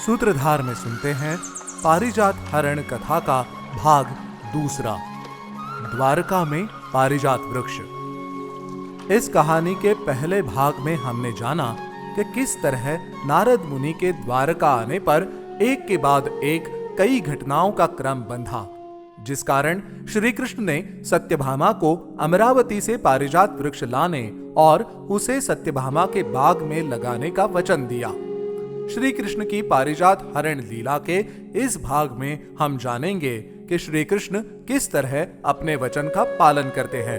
सूत्रधार में सुनते हैं पारिजात हरण कथा का भाग दूसरा, द्वारका में पारिजात वृक्ष। इस कहानी के पहले भाग में हमने जाना कि किस तरह नारद मुनि के द्वारका आने पर एक के बाद एक कई घटनाओं का क्रम बंधा, जिस कारण श्री कृष्ण ने सत्यभामा को अमरावती से पारिजात वृक्ष लाने और उसे सत्यभामा के बाग में लगाने का वचन दिया। श्री कृष्ण की पारिजात हरण लीला के इस भाग में हम जानेंगे कि श्री कृष्ण किस तरह अपने वचन का पालन करते हैं।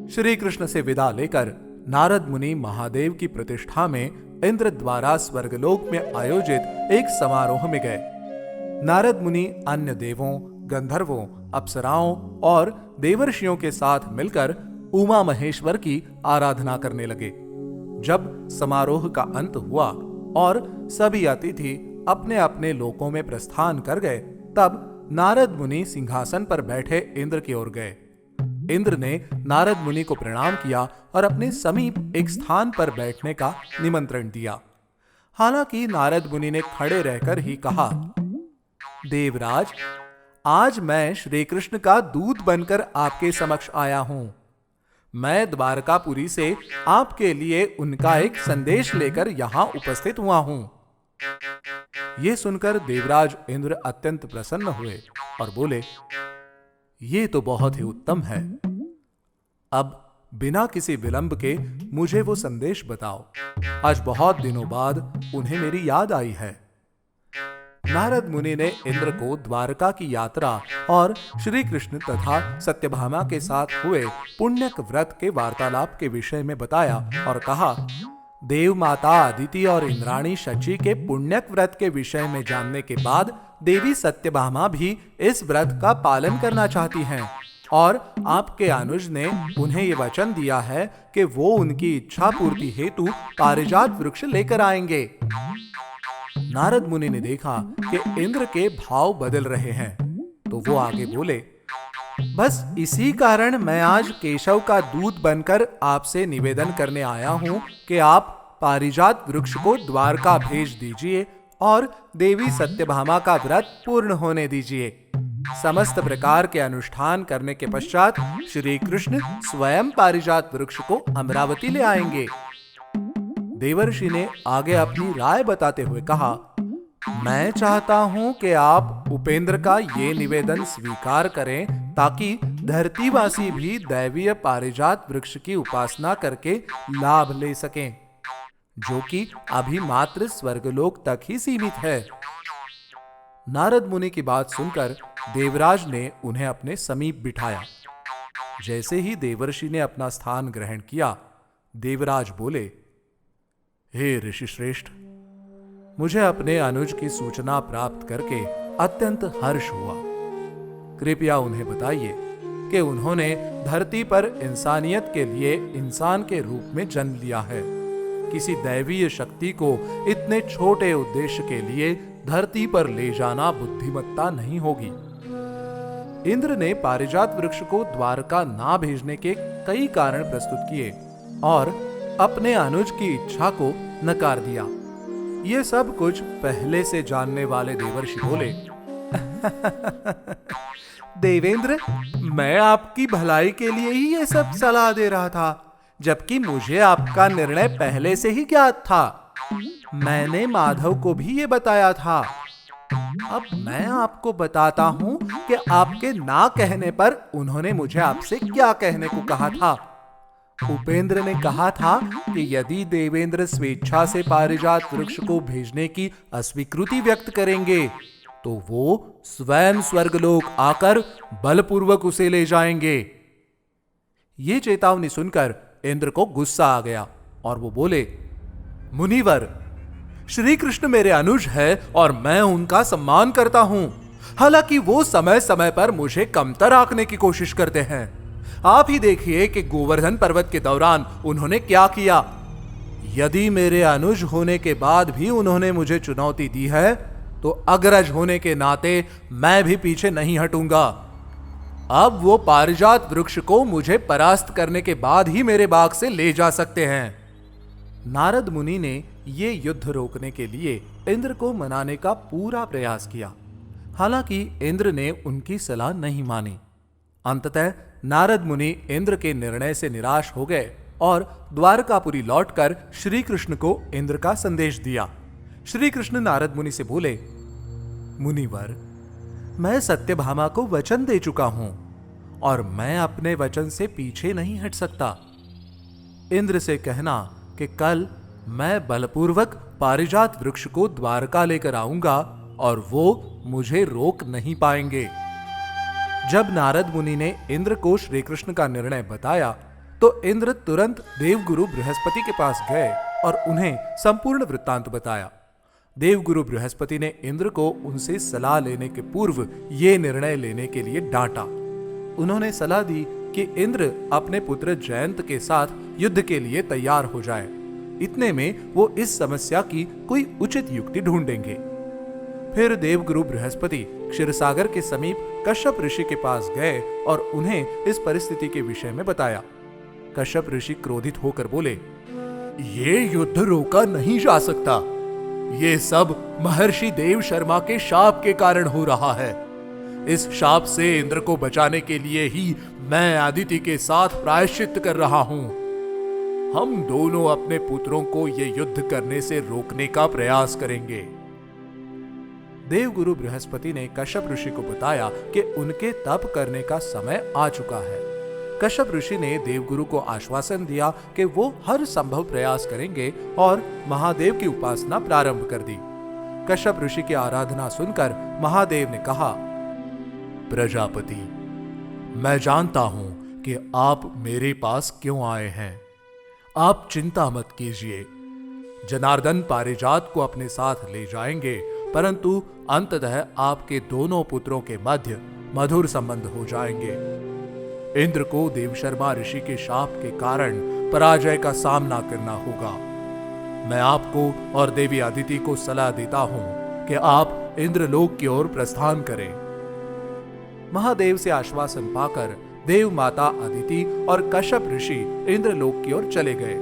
श्री कृष्ण से विदा लेकर नारद मुनि महादेव की प्रतिष्ठा में इंद्र द्वारा स्वर्गलोक में आयोजित एक समारोह में गए। नारद मुनि अन्य देवों, गंधर्वों, अप्सराओं और देवर्षियों के साथ मिलकर उमा महेश्वर की आराधना करने लगे। जब समारोह का अंत हुआ और सभी अतिथि अपने अपने लोकों में प्रस्थान कर गए, तब नारद मुनि सिंहासन पर बैठे इंद्र की ओर गए। इंद्र ने नारद मुनि को प्रणाम किया और अपने समीप एक स्थान पर बैठने का निमंत्रण दिया। हालांकि नारद मुनि ने खड़े रहकर ही कहा, देवराज, आज मैं श्री कृष्ण का दूत बनकर आपके समक्ष आया हूं। मैं द्वारकापुरी से आपके लिए उनका एक संदेश लेकर यहां उपस्थित हुआ हूं। यह सुनकर देवराज इंद्र अत्यंत प्रसन्न हुए और बोले, ये तो बहुत ही उत्तम है। अब बिना किसी विलंब के मुझे वो संदेश बताओ। आज बहुत दिनों बाद उन्हें मेरी याद आई है। नारद मुनि ने इंद्र को द्वारका की यात्रा और श्री कृष्ण तथा सत्यभामा के साथ हुए पुण्यक व्रत के वार्तालाप के विषय में बताया और कहा, देव माता अदिति और इंद्राणी शची के पुण्यक व्रत के विषय में जानने के बाद देवी सत्यभामा भी इस व्रत का पालन करना चाहती हैं और आपके अनुज ने उन्हें ये वचन दिया है कि वो उनकी इच्छा पूर्ति हेतु पारिजात वृक्ष लेकर आएंगे। नारद मुनि ने देखा कि इंद्र के भाव बदल रहे हैं, तो वो आगे बोले, बस इसी कारण मैं आज केशव का दूत बनकर आपसे निवेदन करने आया हूं कि आप पारिजात वृक्ष को द्वारका भेज दीजिए और देवी सत्यभामा का व्रत पूर्ण होने दीजिए। समस्त प्रकार के अनुष्ठान करने के पश्चात श्री कृष्ण स्वयं पारिजात वृक्ष को अमरावती ले आएंगे। देवर्षि ने आगे अपनी राय बताते हुए कहा, मैं चाहता हूं कि आप उपेंद्र का ये निवेदन स्वीकार करें ताकि धरतीवासी भी दैवीय पारिजात वृक्ष की उपासना करके लाभ ले सकें, जो कि अभी मात्र स्वर्गलोक तक ही सीमित है। नारद मुनि की बात सुनकर देवराज ने उन्हें अपने समीप बिठाया। जैसे ही देवर्षि ने अपना स्थान ग्रहण किया, देवराज बोले, हे ऋषि श्रेष्ठ, मुझे अपने अनुज की सूचना प्राप्त करके अत्यंत हर्ष हुआ। कृपया उन्हें बताइए कि उन्होंने धरती पर इंसानियत के लिए इंसान के रूप में जन्म लिया है। किसी दैवीय शक्ति को इतने छोटे उद्देश्य के लिए धरती पर ले जाना बुद्धिमत्ता नहीं होगी। इंद्र ने पारिजात वृक्ष को द्वारका ना भेजने के कई कारण प्रस्तुत किए और अपने अनुज की इच्छा को नकार दिया। ये सब कुछ पहले से जानने वाले देवर्षि बोले, देवेंद्र, मैं आपकी भलाई के लिए ही ये सब सलाह दे रहा था, जबकि मुझे आपका निर्णय पहले से ही ज्ञात था। मैंने माधव को भी ये बताया था। अब मैं आपको बताता हूं कि आपके ना कहने पर उन्होंने मुझे आपसे क्या कहने को कहा था। उपेंद्र ने कहा था कि यदि देवेंद्र स्वेच्छा से पारिजात वृक्ष को भेजने की अस्वीकृति व्यक्त करेंगे तो वो स्वयं स्वर्गलोक आकर बलपूर्वक उसे ले जाएंगे। ये चेतावनी सुनकर इंद्र को गुस्सा आ गया और वो बोले, मुनिवर, श्री कृष्ण मेरे अनुज है और मैं उनका सम्मान करता हूं। हालांकि वो समय समय पर मुझे कमतर आंकने की कोशिश करते हैं। आप ही देखिए कि गोवर्धन पर्वत के दौरान उन्होंने क्या किया। यदि मेरे अनुज होने के बाद भी उन्होंने मुझे चुनौती दी है तो अग्रज होने के नाते मैं भी पीछे नहीं हटूंगा। अब वो पारिजात वृक्ष को मुझे परास्त करने के बाद ही मेरे बाग से ले जा सकते हैं। नारद मुनि ने ये युद्ध रोकने के लिए इंद्र को मनाने का पूरा प्रयास किया। हालांकि इंद्र ने उनकी सलाह नहीं मानी। अंततः नारद मुनि इंद्र के निर्णय से निराश हो गए और द्वारकापुरी लौटकर श्री कृष्ण को इंद्र का संदेश दिया। श्री कृष्ण नारद मुनि से बोले, मुनिवर, मैं सत्यभामा को वचन दे चुका हूं और मैं अपने वचन से पीछे नहीं हट सकता। इंद्र से कहना कि कल मैं बलपूर्वक पारिजात वृक्ष को द्वारका लेकर आऊंगा और वो मुझे रोक नहीं पाएंगे। जब नारद मुनि ने इंद्र को श्री कृष्ण का निर्णय बताया तो इंद्र तुरंत देवगुरु बृहस्पति के पास गए और उन्हें संपूर्ण वृत्तांत बताया। देवगुरु बृहस्पति ने इंद्र को उनसे सलाह लेने के पूर्व ये निर्णय लेने के लिए डांटा। उन्होंने सलाह दी कि इंद्र अपने पुत्र जयंत के साथ युद्ध के लिए तैयार हो जाए। इतने में वो इस समस्या की कोई उचित युक्ति ढूंढेंगे। फिर देवगुरु बृहस्पति क्षीरसागर के समीप कश्यप ऋषि के पास गए और उन्हें इस परिस्थिति के विषय में बताया। कश्यप ऋषि क्रोधित होकर बोले, ये युद्ध रोका नहीं जा सकता। ये सब महर्षि देव शर्मा के शाप के कारण हो रहा है। इस शाप से इंद्र को बचाने के लिए ही मैं आदिति के साथ प्रायश्चित कर रहा हूं। हम दोनों अपने पुत्रों को ये युद्ध करने से रोकने का प्रयास करेंगे। देवगुरु बृहस्पति ने कश्यप ऋषि को बताया कि उनके तप करने का समय आ चुका है। कश्यप ऋषि ने देवगुरु को आश्वासन दिया कि वो हर संभव प्रयास करेंगे और महादेव की उपासना प्रारंभ कर दी। कश्यप ऋषि की आराधना सुनकर महादेव ने कहा, प्रजापति, मैं जानता हूं कि आप मेरे पास क्यों आए हैं। आप चिंता मत कीजिए। जनार्दन पारिजात को अपने साथ ले जाएंगे, परंतु अंततः आपके दोनों पुत्रों के मध्य मधुर संबंध हो जाएंगे। इंद्र को देवशर्मा ऋषि के शाप के कारण पराजय का सामना करना होगा। मैं आपको और देवी अदिति को सलाह देता हूं कि आप इंद्रलोक की ओर प्रस्थान करें। महादेव से आश्वासन पाकर देव माता अदिति और कश्यप ऋषि इंद्रलोक की ओर चले गए।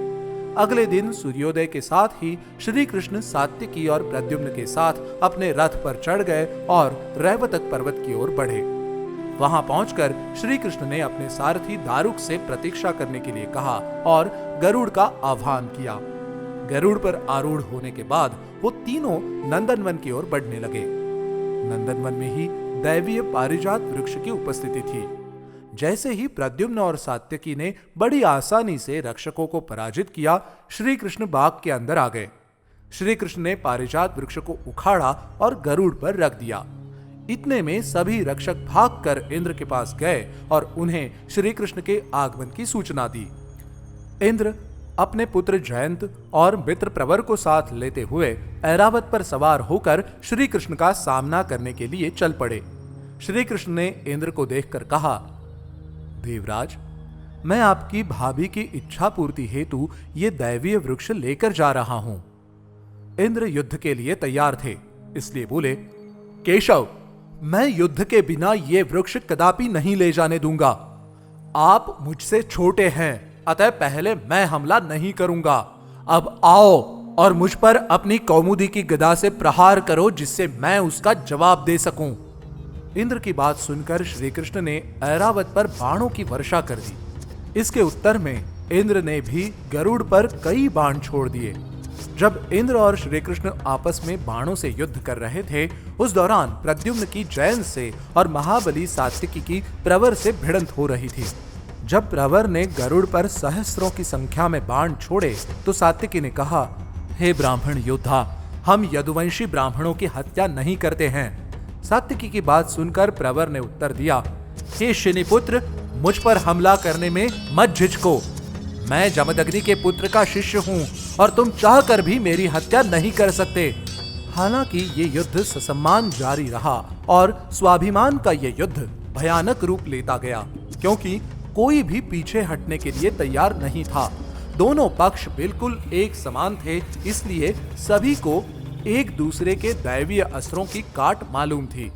अगले दिन सूर्योदय के साथ ही श्री कृष्ण सात्विकी और प्रद्युम्न के साथ अपने रथ पर चढ़ गए और रैवतक पर्वत की ओर बढ़े। वहां पहुंचकर श्री कृष्ण ने अपने सारथी दारुक से प्रतीक्षा करने के लिए कहा और गरुड़ का आह्वान किया। गरुड़ पर आरूढ़ होने के बाद वो तीनों नंदनवन की ओर बढ़ने लगे। नंदनवन में ही दैवीय पारिजात वृक्ष की उपस्थिति थी। जैसे ही प्रद्युम्न और सात्यकी ने बड़ी आसानी से रक्षकों को पराजित किया, श्री कृष्ण बाग के अंदर आ गए। श्री कृष्ण ने पारिजात वृक्ष को उखाड़ा और गरुड़ पर रख दिया। इतने में सभी रक्षक भागकर इंद्र के पास गए और उन्हें श्री कृष्ण के आगमन की सूचना दी। इंद्र अपने पुत्र जयंत और मित्र प्रवर को साथ लेते हुए ऐरावत पर सवार होकर श्री कृष्ण का सामना करने के लिए चल पड़े। श्री कृष्ण ने इंद्र को देखकर कहा, देवराज, मैं आपकी भाभी की इच्छा पूर्ति हेतु ये दैवीय वृक्ष लेकर जा रहा हूं। इंद्र युद्ध के लिए तैयार थे, इसलिए बोले, केशव, मैं युद्ध के बिना ये वृक्ष कदापि नहीं ले जाने दूंगा। आप मुझसे छोटे हैं, अतः पहले मैं हमला नहीं करूंगा। अब आओ और मुझ पर अपनी कौमुदी की गदा से प्रहार करो, जिससे मैं उसका जवाब दे सकूं। इंद्र की बात सुनकर श्री कृष्ण ने ऐरावत पर बाणों की वर्षा कर दी। इसके उत्तर में इंद्र ने भी गरुड़ पर कई बाण छोड़ दिए। जब इंद्र और श्री कृष्ण आपस में बाणों से युद्ध कर रहे थे, उस दौरान प्रद्युम्न की जयंत से और महाबली सात्विकी की प्रवर से भिड़ंत हो रही थी। जब प्रवर ने गरुड़ पर सहस्रों की संख्या में बाण छोड़े तो सात्विकी ने कहा, हे ब्राह्मण योद्धा, हम यदुवंशी ब्राह्मणों की हत्या नहीं करते हैं। सात्विकी की बात सुनकर प्रवर ने उत्तर दिया, हे शनिपुत्र, मुझ पर हमला करने में मत झिझको। मैं जमदग्नि के पुत्र का शिष्य हूँ और तुम चाहकर भी मेरी हत्या नहीं कर सकते। हालांकि ये युद्ध ससम्मान जारी रहा और स्वाभिमान का ये युद्ध भयानक रूप लेता गया, क्योंकि कोई भी पीछे हटने के लिए तैयार नहीं था। दोनों पक्ष बिल्कुल एक समान थे, इसलिए सभी को एक दूसरे के दैवीय अस्त्रों की काट मालूम थी।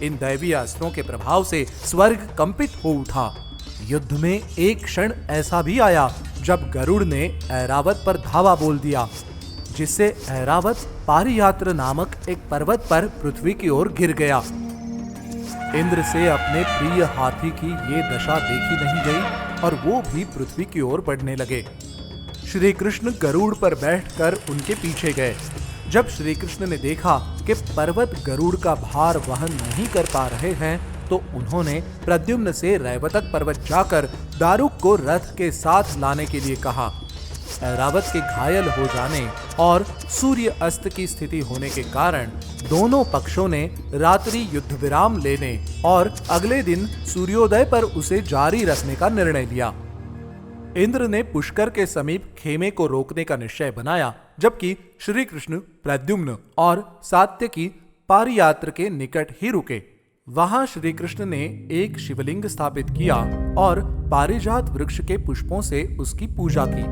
इन दैवीय अस्त्रों के प्रभाव से स्वर्ग कंपित हो उठा। युद्ध में एक क्षण ऐसा भी आया जब गरुड़ ने ऐरावत पर धावा बोल दिया, जिससे ऐरावत पारियात्र नामक एक पर्वत पर पृथ्वी की ओर गिर गया। इंद्र से अपने प्रिय हाथी की ये दशा देखी नहीं गई और वो भी पृथ्वी की ओर बढ़ने लगे। श्री कृष्ण गरुड़ पर बैठकर उनके पीछे गए। जब श्री कृष्ण ने देखा कि पर्वत गरुड़ का भार वहन नहीं कर पा रहे हैं, तो उन्होंने प्रद्युम्न से रैवतक पर्वत जाकर दारुक को रथ के साथ लाने के लिए कहा। ऐरावत के घायल हो जाने और सूर्य अस्त की स्थिति होने के कारण दोनों पक्षों ने रात्रि युद्ध विराम लेने और अगले दिन सूर्योदय पर उसे जारी रखने का निर्णय लिया। इंद्र ने पुष्कर के समीप खेमे को रोकने का निश्चय बनाया, जबकि श्री कृष्ण प्रद्युम्न और सात्यकी पारियात्र के निकट ही रुके। वहां श्री कृष्ण ने एक शिवलिंग स्थापित किया और पारिजात वृक्ष के पुष्पों से उसकी पूजा की।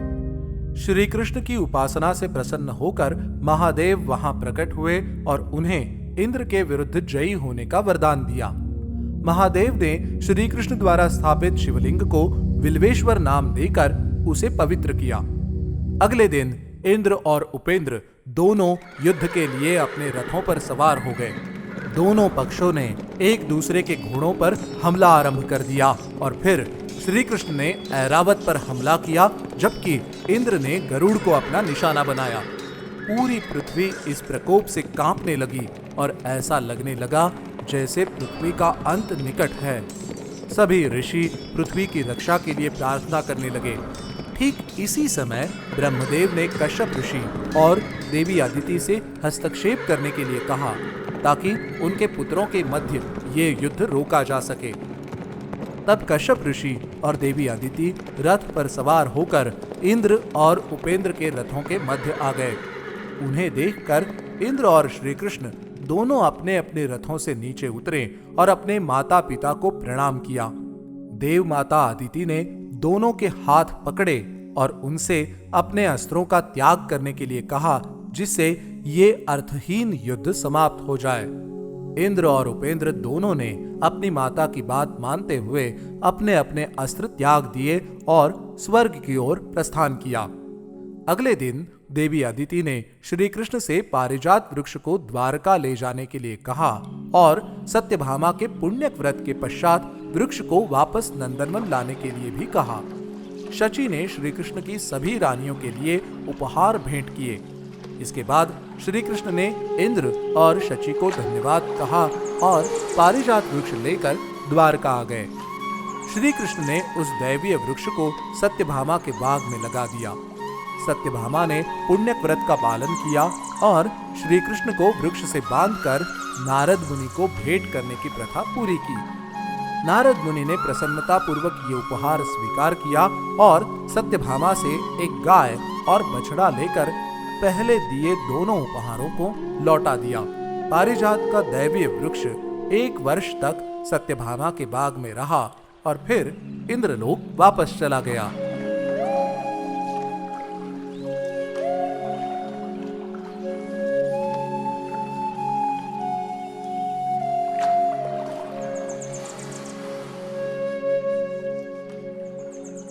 श्री कृष्ण की उपासना से प्रसन्न होकर महादेव वहां प्रकट हुए और उन्हें इंद्र के विरुद्ध जयी होने का वरदान दिया। महादेव ने श्री कृष्ण द्वारा स्थापित शिवलिंग को विल्वेश्वर नाम देकर उसे पवित्र किया। अगले दिन इंद्र और उपेंद्र दोनों युद्ध के लिए अपने रथों पर सवार हो गए। दोनों पक्षों ने एक दूसरे के घोड़ों पर हमला आरंभ कर दिया और फिर श्री कृष्ण ने ऐरावत पर हमला किया, जबकि इंद्र ने गरुड़ को अपना निशाना बनाया। पूरी पृथ्वी इस प्रकोप से कांपने लगी और ऐसा लगने लगा जैसे पृथ्वी का अंत निकट है। सभी ऋषि पृथ्वी की रक्षा के लिए प्रार्थना करने लगे। ठीक इसी समय ब्रह्मदेव ने कश्यप ऋषि और देवी अदिति से हस्तक्षेप करने के लिए कहा, ताकि उनके पुत्रों के मध्य ये युद्ध रोका जा सके। तब कश्यप ऋषि और देवी अदिति रथ पर सवार होकर इंद्र और उपेंद्र के रथों के मध्य आ गए। उन्हें देखकर इंद्र और श्री कृष्ण दोनों अपने अपने रथों से नीचे उतरे और अपने माता पिता को प्रणाम किया। देव माता अदिति ने दोनों के हाथ पकड़े और उनसे अपने अस्त्रों का त्याग करने के लिए कहा, जिससे ये अर्थहीन युद्ध समाप्त हो जाए। इंद्र और उपेंद्र दोनों ने अपनी माता की बात मानते हुए अपने अपने अस्त्र त्याग दिए और स्वर्ग की ओर प्रस्थान किया। अगले दिन देवी अदिति ने श्री कृष्ण से पारिजात वृक्ष को द्वारका ले जाने के लिए कहा और सत्यभामा के पुण्यक व्रत के पश्चात वृक्ष को वापस नंदनवन लाने के लिए भी कहा। शची ने श्री कृष्ण की सभी रानियों के लिए उपहार भेंट किए। इसके बाद श्री कृष्ण ने इंद्र और शची को धन्यवाद कहा और पारिजात वृक्ष लेकर द्वारका आ गए। श्री कृष्ण ने उस दैवीय वृक्ष को सत्यभामा के बाग में लगा दिया। सत्यभामा ने पुण्यक व्रत का पालन किया और श्री कृष्ण को वृक्ष से बांधकर नारद मुनि को भेंट करने की प्रथा पूरी की। नारद मुनि ने प्रसन्नता पूर्वक ये उपहार स्वीकार किया और सत्यभामा से एक गाय और बछड़ा लेकर पहले दिए दोनों उपहारों को लौटा दिया। पारिजात का दैवीय वृक्ष 1 वर्ष तक सत्यभामा के बाग में रहा और फिर इंद्रलोक वापस चला गया।